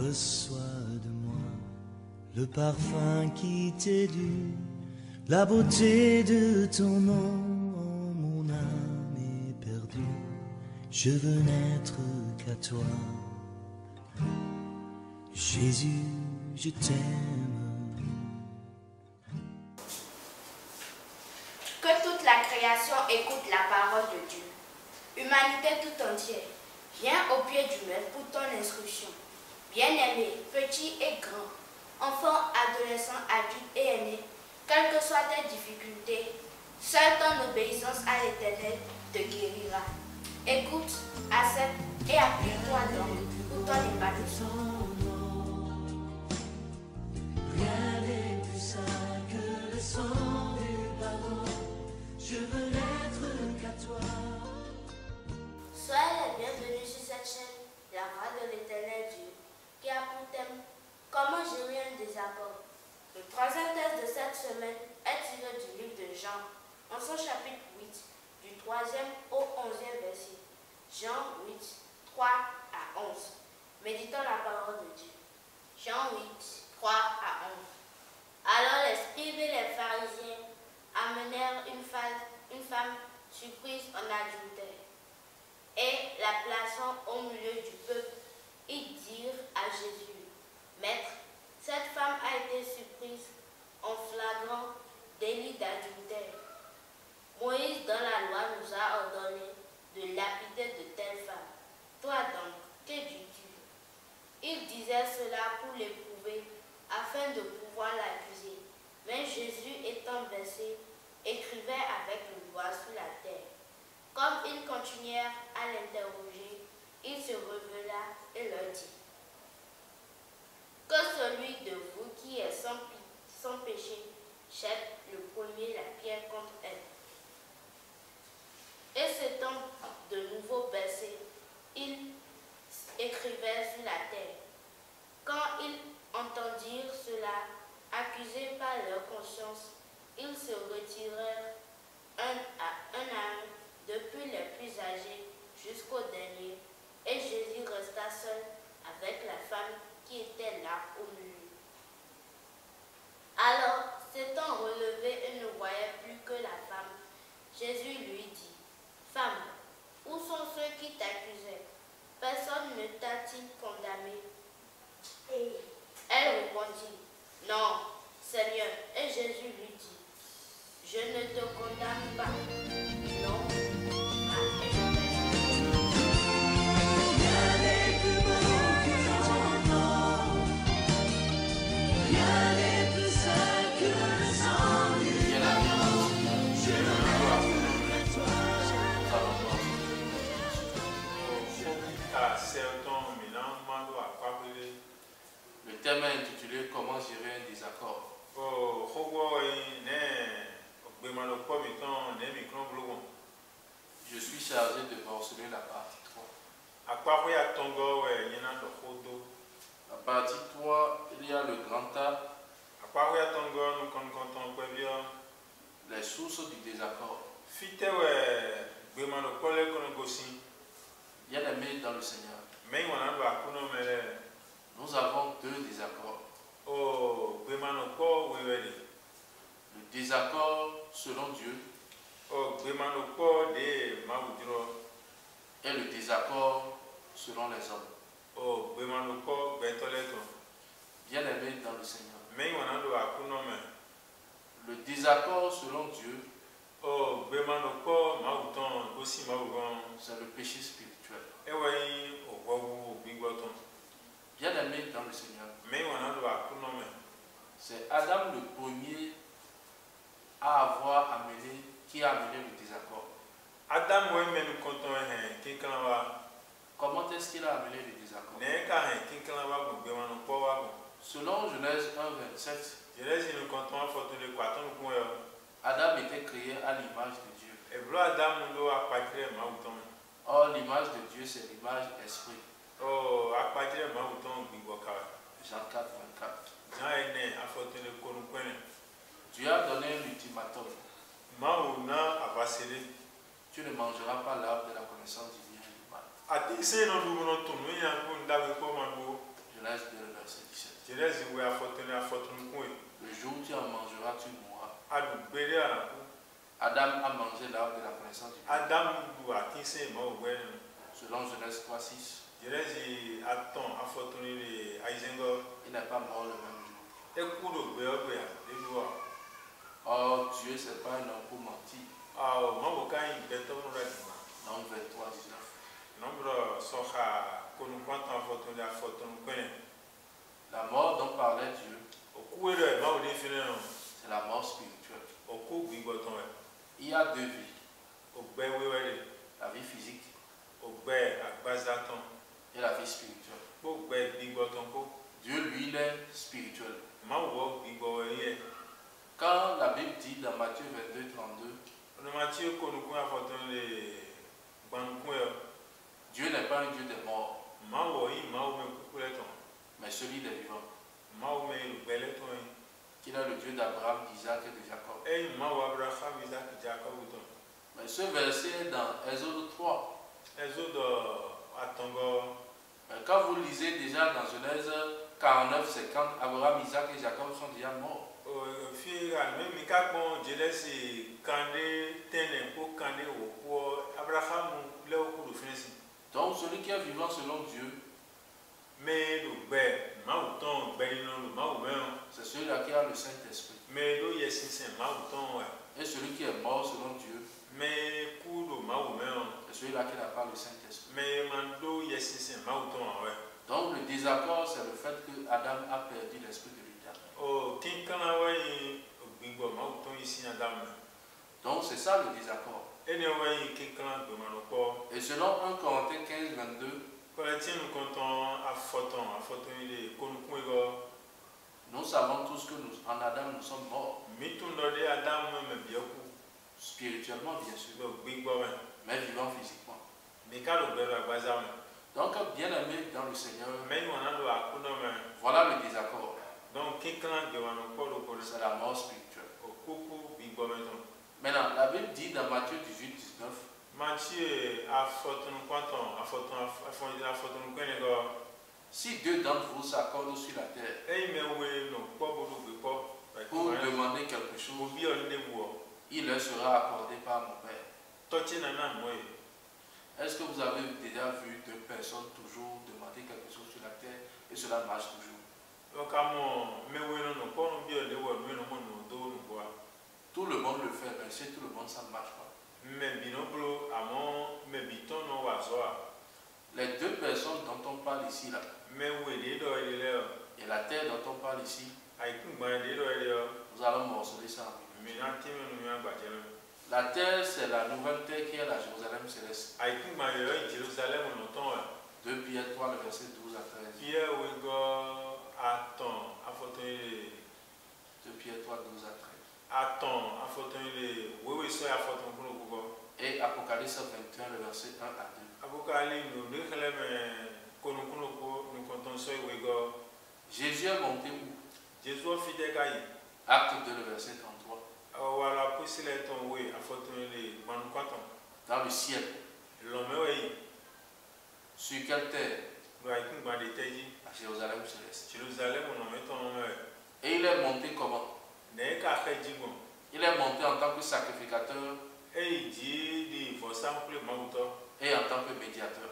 Reçois de moi le parfum qui t'est dû, la beauté de ton nom, mon âme est perdue. Je veux n'être qu'à toi, Jésus, je t'aime. Que toute la création écoute la parole de Dieu. Humanité tout entière, viens au pied du maître pour ton instruction. Bien-aimés, petits et grands, enfants, adolescents, adultes et aînés, quelles que soient tes difficultés, seule ton obéissance à l'Éternel te guérira. Écoute, accepte et applique-toi donc pour ton épanouissement. Rien n'est plus saint que le sang du pardon. Je veux n'être qu'à toi. Soyez les bienvenus sur cette chaîne, la voix de l'Éternel Dieu, qui a pour thème comment gérer un désaccord. Le troisième texte de cette semaine est tiré du livre de Jean, en son chapitre 8, du 3e au 11e verset. Jean 8, 3 à 11. Méditons la parole de Dieu. Jean 8, 3 à 11. Alors les scribes et les pharisiens amenèrent une femme surprise en adultère. Et la plaçant au milieu du peuple, ils dirent à Jésus, « Maître, cette femme a été surprise en flagrant délit d'adultère. Moïse, dans la loi, nous a ordonné de lapider de telles femmes. Toi donc, que dis-tu » Il disait cela pour l'éprouver, afin de pouvoir l'accuser. Mais Jésus, étant blessé, écrivait avec le doigt sur la terre. Comme ils continuèrent à l'interroger, il se révéla et leur dit, « Que celui de vous qui est sans péché jette le premier la pierre contre elle. » Et s'étant de nouveau baissé, ils écrivaient sur la terre. Quand ils entendirent cela, accusés par leur conscience, ils se retirèrent un à un, depuis les plus âgés jusqu'au dernier, et Jésus resta seul avec la femme qui était là au milieu. Alors, s'étant relevé et ne voyait plus que la femme, Jésus lui dit, « Femme, où sont ceux qui t'accusaient? Personne ne t'a-t-il condamné? » Et elle répondit, « Non, Seigneur. » Et Jésus lui dit, « Je ne te condamne pas. Non. » Rien n'est plus beau que ton nom. Rien n'est plus saint que le sang du pardon. Je veux n'être qu'à toi. Le thème est intitulé Comment gérer un désaccord. Je suis chargé de morceler la partie 3. La partie 3, il y a le grand A, les sources du désaccord. Bien-aimés dans le Seigneur, nous avons deux désaccords. Le désaccord selon Dieu et le désaccord selon les hommes. Bien-aimés dans le Seigneur, le désaccord selon Dieu, c'est le péché spirituel. Bien-aimés dans le Seigneur, c'est Adam le premier qui a amené le désaccord. Comment est-ce qu'il a amené le désaccord? Selon Genèse 1:27, Adam était créé à l'image de Dieu. Or, l'image de Dieu, c'est l'image esprit. Jean 4:24. Dieu a donné un ultimatum. Tu ne mangeras pas l'arbre de la connaissance du bien et du mal. Genèse 2:1. Adam a mangé l'arbre de la connaissance du bien. Adam do atinse ma ogwe. Selon Genèse 3:6. Jerezi aton afotoni le aizengo. Il n'est pas mort le même jour. Ekudo beobe ya deluwa. Or, Dieu, ce n'est pas un homme pour mentir. Mabokai beto no radima. Nombre 23:19. Nombre soha konu kwanta afotoni la fotoni kwene. La mort dont parlait Dieu, Okuere ma odi fineno. c'est la mort spirituelle. Oku gbigoton e. Il y a deux vies. Ogbe wewele. La vie physique Ogbe agbazaton. et la vie spirituelle. Ogbe gbigoton ko. Dieu, lui, il est spirituel. Ma wo gbigowe. Quand la Bible dit dans Matthieu 22:32, On Matthieu konu kwa fotoni le gbankun e. Dieu n'est pas un Dieu des morts, Ma wo yi ma wo me kukuleton. mais celui des vivants. Ma wo me lubeleton e. Qu'il est le Dieu d'Abraham, d'Isaac et de Jacob. Ei ma wo Abraham Isaac Jacob ton. Mais ce verset est dans Exode 3. Ezodo atongo. Mais quand vous lisez déjà dans Genèse 49, c'est quand Abraham, Isaac et Jacob sont déjà morts. Fi alme mi ka bon jelesi kande tene ko kande wo ko Abraham le ko do finesi. Donc celui qui est vivant selon Dieu, Me do gbe ma wo ton gbe ni no ma wo me. c'est celui-là qui a le Saint-Esprit. Me do yesinsen ma wo ton wa. Et celui qui est mort selon Dieu, Me ku do ma wo me. c'est celui-là qui n'a pas le Saint-Esprit. Me man do yesinsen ma wo ton wa. Donc le désaccord, c'est le fait que Adam a perdu l'esprit de l'éternel. O kin kana wa yi gbigbo ma wo ton isi Adam. Donc c'est ça le désaccord. Ene wa yi kin kana do ma no ko. Et selon 1 Corinthiens 15:22, Corinthiens nous comptons à photon il est connu go. nous savons tous que en Adam nous sommes morts. Mitundo de Adam même bien coup. Spirituellement bien sûr, Donc big boy. mais vivant physiquement. Mais quand le bel bazar. Donc bien aimé dans le Seigneur, Mais on a do akuno mais. voilà le désaccord. Donc quelqu'un de on ko le ko C'est la mort spirituelle. au coucou big boy maintenant. Maintenant, la Bible dit dans Matthieu 18:19, Matthieu a photon quanton a photon go. si deux d'entre vous s'accordent sur la terre Eh mais oui non pas beaucoup de pas. pour demander quelque chose, Bien on est vous. il leur sera accordé par mon Père. Tochi nana moi. Est-ce que vous avez déjà vu deux personnes toujours demander quelque chose sur la terre et cela marche toujours? Donc à mon mais oui non pas bien le wo mais non no do no quoi. Tout le monde le fait, mais chez tout le monde ça ne marche pas. Mais binoblo amon mais biton no wazoa. Les deux personnes dont on parle ici, là, Mais où est do il est et la terre dont on parle ici, ai kun ba de do il est nous allons morceler ça en deux. mais nan timi no ya ba jelo. La terre, c'est la nouvelle terre qui est la Jérusalem céleste. Ai kun ba yo Jérusalem no ton 2 Pierre 3, le verset 12 à 13. Pierre we go aton afoto 2 Pierre 3, 12 à 13. aton afoto ile we so afoto kuno kugo. Et Apocalypse 21, le verset 1 à 2. Abukali no de khele me kono kuno ko no konton so we go. Jésus est monté où? Jésus fide kai. Acte 2, le verset 33. Wala pusile ton we afoto ile ban kwaton. Dans le ciel. L'homme we Sur quelle terre? no ai kun ba de teji. À Jérusalem céleste. Jérusalem no meton me. Et il est monté comment? Ne ka khajigo. Il est monté en tant que sacrificateur Ei di di vosan kule mauto. et en tant que médiateur,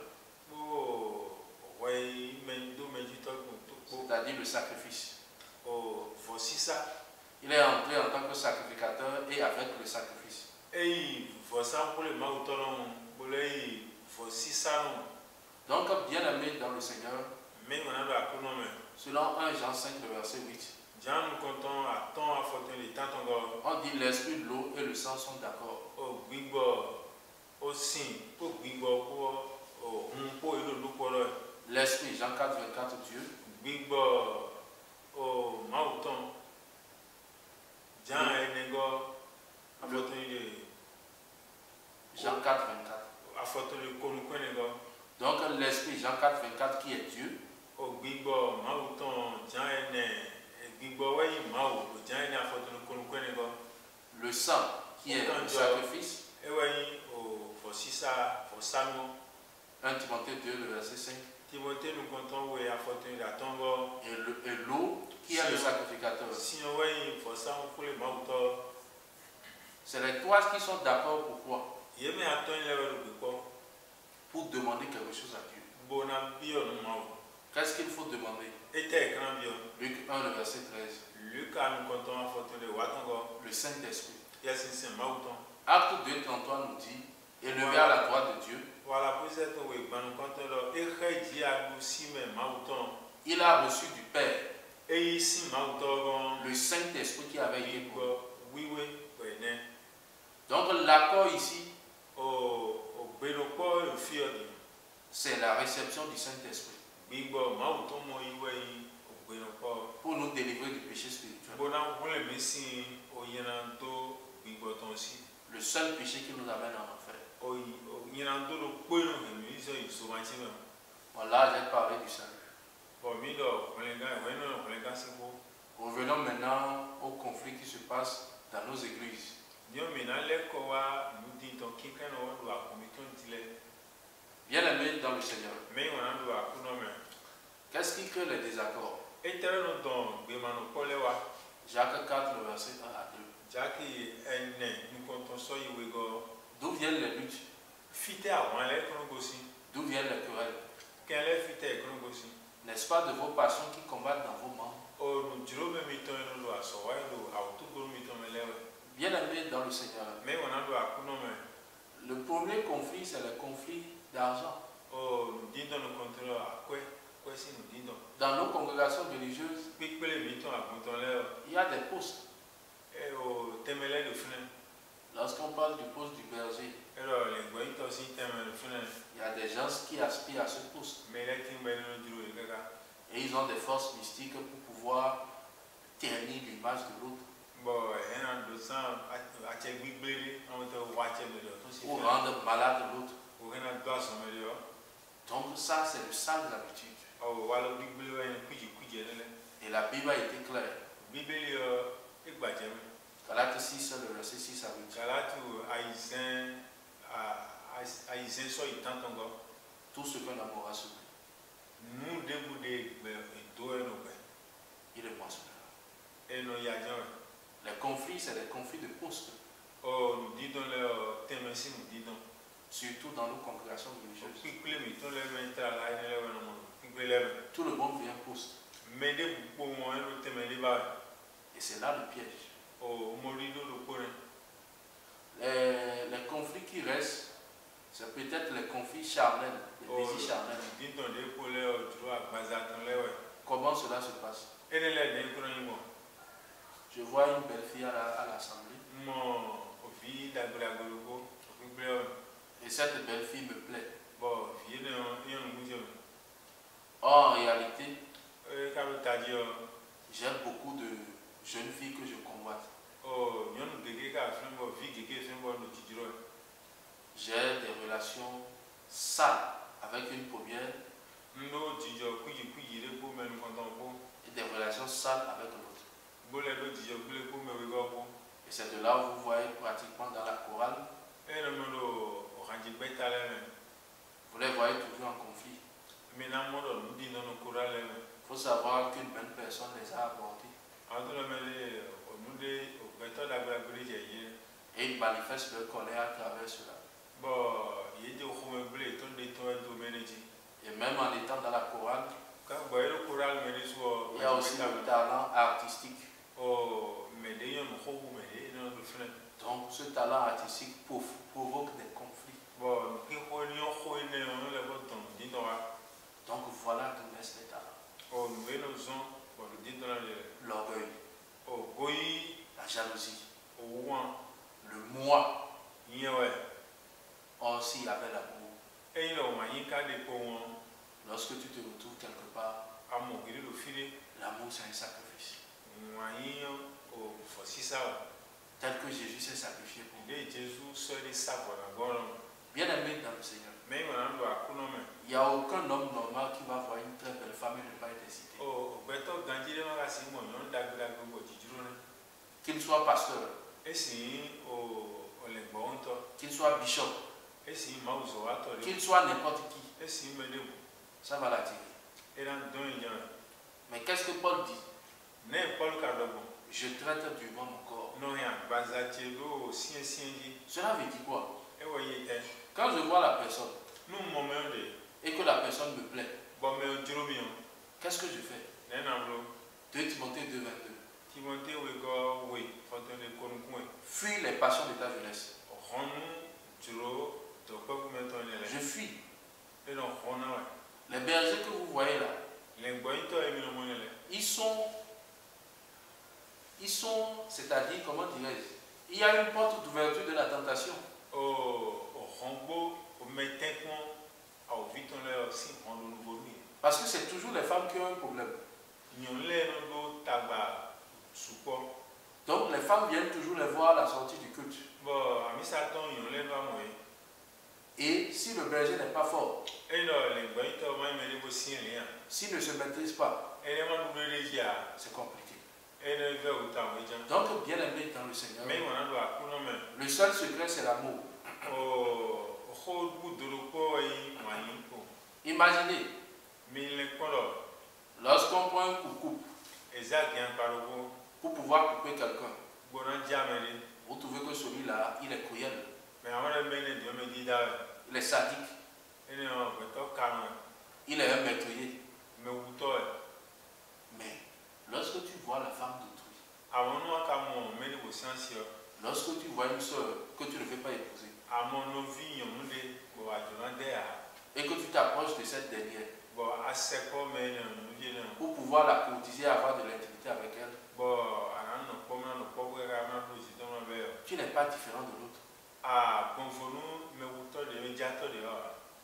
O wai men do medito to. c'est-à-dire le sacrifice. O vosisa. Il est entré en tant que sacrificateur et avec le sacrifice. Ei vosan kule mauto non bolei vosisa non. Donc, bien aimé dans le Seigneur, Mais on a do akuno me. selon 1 Jean 5, le verset 8, Jan konton a ton a foto le tantongo. on dit l'esprit, l'eau et le sang sont d'accord. O gbigbo o sin to gbigbo ko o po ilo luko lo. L'esprit, Jean 4, 24, Dieu, Gbigbo o mauton. Jan enego a foto le Jean 4, 24. a foto le konu kwenego. Donc, l'esprit, Jean 4, 24, qui est Dieu, O gbigbo mauton jan ene gbigbo wai mau o jan ene a foto le konu kwenego. le sang, qui est le sacrifice, E wai o fosisa fosano. 1 Timothée 2, le verset 5, Timothée nous comptons we a foto le atongo. et l'eau, qui est le sacrificateur. Sinon wai fosan kule mauto. C'est les trois qui sont d'accord pourquoi? Yemi atɔ yi le wɔ ɖo kpɔ. Pour demander quelque chose à Dieu. Bona biɔ nu ma wo. Qu'est-ce qu'il faut demander? Ete ekran biɔ. Luc 1, le verset 13. Luc anu kɔntɔn afɔtɔ le wa tɔngɔ. Le Saint-Esprit. Yasinsin ma wo tɔn. Acte 2, 33 nous dit, élevé à la droite de Dieu. Voilà pour cette wo egbanu kɔntɔn lɔ. Exe dzi adu si me ma wo tɔn. Il a reçu du Père Eyi si ma wo tɔ gɔn. le Saint-Esprit qui avait été pour lui. Wiwe wɛnɛ. Donc l'accord ici, O gbenokpɔ efiɔ di. c'est la réception du Saint-Esprit Gbigbɔ ma wo tɔn mɔ iwe yi o gbenokpɔ. pour nous délivrer du péché spirituel. Bona wole mi si o yina do gbigbɔ tɔn si. Le seul péché qui nous amène en enfer. O yina do do kpenu hemi isɔ isomatsi me. Bon, là, j'ai parlé du salut. Bon mi dɔ xɔlɛga wɛnɔ xɔlɛga si ko. Revenons maintenant au conflit qui se passe dans nos églises. Nyɔmina lɛ kɔ wa nudi tɔn kinkan na wɔ do akomitɔn ti lɛ. Bien-aimés dans le Seigneur, Mɛ wɔna do akunɔ me. qu'est-ce qui crée les désaccords? Etere no dɔn gbemanu kpɔ lɛ wa. Jacques 4, le verset 1 à 2. Jaki ene nukɔntɔn sɔ yi we gɔ. D'où viennent les luttes? Fite àwọn lɛ kɔnɔ gosi. D'où viennent les querelles? Kɛn lɛ fite kɔnɔ gosi. N'est-ce pas de vos passions qui combattent dans vos membres? O nudiro bɛ mi tɔn yi do asɔwa yi do awutugboro mi tɔn mɛ lɛ wɛ. Bien-aimés dans le Seigneur, Mɛ wɔna do akunɔ me. le premier conflit, c'est le conflit d'argent. O nudidɔn nukɔntɔn lɔ akɔɛ kɔɛ si nudidɔn. Dans nos congrégations religieuses, Kpekpele mi tɔn akuntɔn lɛ wɛ. il y a des postes. O tɛmɛlɛ do funɛ. Lorsqu'on parle du poste du berger, Ɛrɔ le gbɔ yi tɔ si tɛmɛ do funɛ. il y a des gens qui aspirent à ce poste. Mɛ lɛ ti bɛ nínú duro yi kaka. Et ils ont des forces mystiques pour pouvoir ternir l'image de l'autre Bon, ɛna do san atsɛ gbigble de. Àwọn tɛ wɔ atsɛ bɛ dɔ tó si ou fɛ. rendre malade l'autre. O hɛna do asɔmɛ de yɔ. Donc ça, c'est le sale de l'habitude. Ɔ wala gbigble wɛ ni kudzi lɛ lɛ. Et la Bible a été claire. Bíbélì yɔ egbadze me. Galates 6, le verset 6 à 8. Galatu ayizɛn sɔ yi tantɔn gɔ. Tout ce qu'un amour a semé, Nu debu de gbɛ edo ɛnu gbɛ. il est moissonneur. Ɛnu yadzɛ wɛ. Les conflits, c'est des conflits de postes, Ɔ nudidɔn lɛ tɛmɛ si nudidɔn. surtout dans nos congrégations religieuses. Kpikple mi tɔn lɛ mɛ tra la yi lɛ wɛ nɔmɔ. Kpikple lɛ mɛ. Tout le monde veut un poste. Mɛ de bu kpɔ mɔ ɛnu tɛmɛ de ba wɛ. Et c'est là le piège. Ɔ mɔri do do kpɔ nɛ. Les conflits qui restent, c'est peut-être les conflits charnels, les désirs charnels. Nudidɔn de kpɔ lɛ duro agbaza tɔn lɛ wɛ. Comment cela se passe? Ɛnɛ lɛ de kura yi mɔ. Je vois une belle fille à l'assemblée. Mɔ ovi dagbadagolo ko kpikple wɛ. Et cette belle fille me plaît. Bon, vie ne yɔnu ŋudze me. Or, en réalité, Kabe tadzi yɔ. j'aime beaucoup de jeunes filles que je convoite. Ɔ nyɔnu gege ka fɛn bɔ vi gege fɛn bɔ no dzidzɔ yɛ. J'ai des relations sales avec une première Ndo dzidzɔ kudzi de kpo mɛ nukɔntɔn kpo. et des relations sales avec l'autre. Bolɛ do dzidzɔ kple kpo mɛ wegɔ kpo. Et c'est de là où vous voyez pratiquement dans la chorale, Eye me do ɔhadzi gbɛta lɛ mɛ. vous les voyez toujours en conflit. Mina mɔ dɔ nudi nɔnɔ kora lɛ mɛ. Il faut savoir qu'une bonne personne les a abordés Ato lɛ mɛ de ɔnude ɔgbɛtɔ dagbadagolo dze yi. et ils manifestent leur colère à travers cela. Bɔn yedze xɔmɛ ble tɔn de tɔn do mɛ ne dzi. Et même en étant dans la chorale, Ka gbɔ ye do kora mɛ de sɔ. il y a aussi le talent artistique. Ɔ mɛ de yɔnu xɔwu mɛ de nɔnɔ do fɛnɛ. Donc ce talent artistique provoque des conflits. Bon, kixɔ ni xɔ yi ne yɔnu lɛ bɔ dɔn di dɔ wa. Donc voilà d'où naissent les talents. Ɔ nu ye no zɔn bɔn di dɔ la le. L'orgueil, Ɔ goyi la jalousie, o wɔn le moi. yɛ wɛ. Or s'il y avait l'amour, Eyi lɛ o ma yi ka de ko wɔn lorsque tu te retrouves quelque part, amɔ gidi do fi de. l'amour c'est un sacrifice. Ma yi o fɔ sisa wa. Tel que Jésus s'est sacrifié pour nous. De Jesu sɔ de sa bɔ na gbɔ lɔ. Bien-aimé dans le Seigneur, Mɛ wɔna do akunɔ mɛ. il n'y a aucun homme normal qui va voir une très belle femme et ne pas être excité. Ɔ gbɛtɔ gãdzi de ma ka si mɔ nyɔnu dagbadagbe bɔ dzidzro ne. Qu'il soit pasteur, Esi o le gbɔ ŋutɔ. qu'il soit bishop, Esi mawu zɔ wa tɔ de. qu'il soit n'importe qui, Esi mɛ de bu. ça va l'attirer. Ena dɔn yi nyɔ. Mais qu'est-ce que Paul dit? Ne Paul ka dɔ gbɔ. Je traite durement mon corps. Non, rien. Bazatielo, sien sien. Cela veut dire quoi? Et voyez, Quand je vois la personne nous moments de. et que la personne me plaît, Bon, mais au Jérôme, qu'est-ce que je fais? 2 Timothée 2, 22. Timothée, oui, Fuis les passions de ta jeunesse. Je fuis. Les bergers que vous voyez là, ils sont, c'est-à-dire, comment dirais-je, il y a une porte d'ouverture de la tentation. Parce que c'est toujours les femmes qui ont un problème. Donc les femmes viennent toujours les voir à la sortie du culte. Et si le berger n'est pas fort, s'il ne se maîtrise pas, c'est compliqué. Donc bien aimé dans le Seigneur, le seul secret c'est l'amour. Imaginez, lorsqu'on prend un coupe pour pouvoir couper quelqu'un, vous trouvez que celui-là, il est cruel, il est sadique, il est un meurtrier. Mais lorsque tu vois la femme d'autrui, lorsque tu vois une soeur que tu ne veux pas épouser, et que tu t'approches de cette dernière, pour pouvoir la courtiser, avoir de l'intimité avec elle, tu n'es pas différent de l'autre.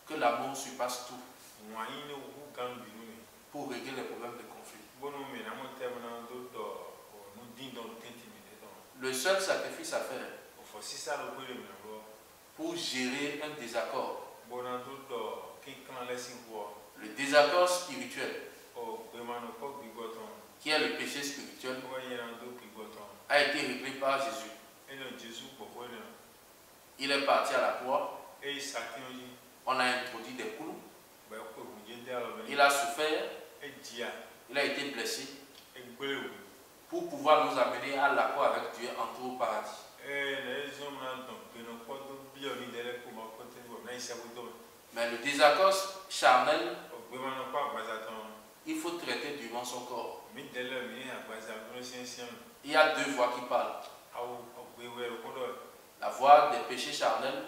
Que l'amour surpasse tout pour régler les problèmes de conflit. Le seul sacrifice à faire pour gérer un désaccord, le désaccord spirituel, qui est le péché spirituel, a été réglé par Jésus. Il est parti à la croix, on a introduit des clous, il a souffert, il a été blessé pour pouvoir nous amener à l'accord avec Dieu, entrer au paradis. Mais le désaccord charnel, il faut traiter durement son corps. Il y a deux voix qui parlent. La voix des péchés charnels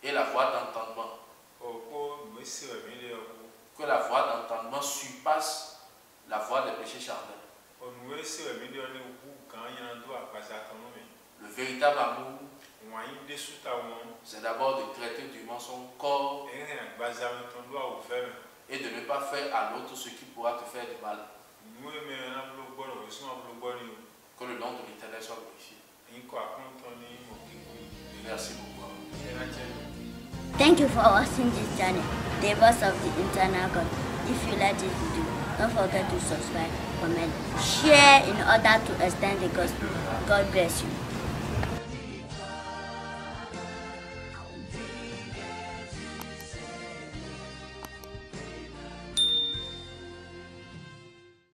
et la voix d'entendement. Que la voix d'entendement surpasse la voix des péchés charnels. Le véritable amour, c'est d'abord de traiter durement son corps et de ne pas faire à l'autre ce qui pourra te faire du mal. Que le nom de l'Éternel soit glorifié. Merci beaucoup. Thank you for watching this channel, The Voice of the Eternal God. If you like this video, don't forget to subscribe, comment, share in order to extend the gospel. God bless you.